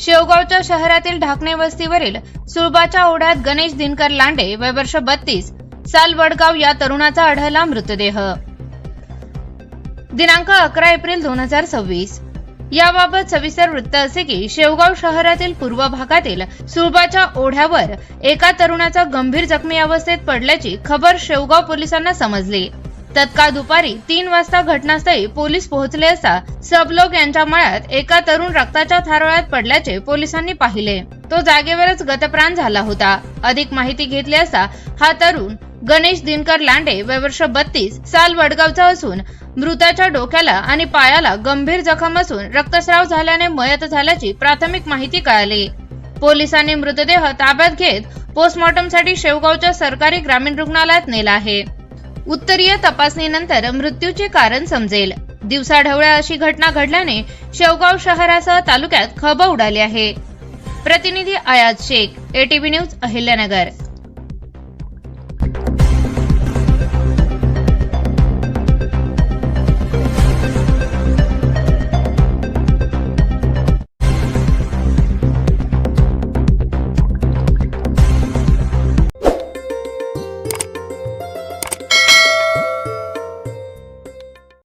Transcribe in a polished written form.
शेवगावच्या शहरातील ढाकणे वस्तीवरील सुळबाच्या ओढ्यात गणेश दिनकर लांडे वय वर्ष 32 साल वडगाव या तरुणाचा आढळला मृतदेह। दिनांक 11 एप्रिल 2026। याबाबत सविस्तर वृत्त असे की शेवगाव शहरातील पूर्व भागातील सुळबाच्या ओढ्यावर एका तरुणाचा गंभीर जखमी अवस्थेत पडल्याची खबर शेवगाव पोलिसांना समजली। तत्काळ दुपारी 3 वाजता घटनास्थळी पोलीस पोहोचले असता सबलोक यांच्या मळ्यात एका तरुण रक्ताच्या थारोळ्यात पडल्याचे पोलिसांनी पाहिले। तो जागेवरच गतप्राण झाला होता। अधिक माहिती घेतली असता हा तरुण गणेश दिनकर लांडे वय वर्ष 32 साल वडगावचा असून मृताच्या डोक्याला आणि पायाला गंभीर जखम असून रक्तस्राव झाल्याने मयत झाल्याची प्राथमिक माहिती कळाली। पोलिसांनी मृतदेह ताब्यात घेत पोस्टमॉर्टमसाठी शेवगावच्या सरकारी ग्रामीण रुग्णालयात नेला आहे। उत्तरीय तपासणीनंतर मृत्यूचे कारण समजेल। दिवसाढवळ्या अशी घटना घडल्याने शेवगाव शहरासह तालुक्यात खळबळ उडाली आहे। प्रतिनिधी आयाज शेख, ATV न्यूज, अहिल्यानगर।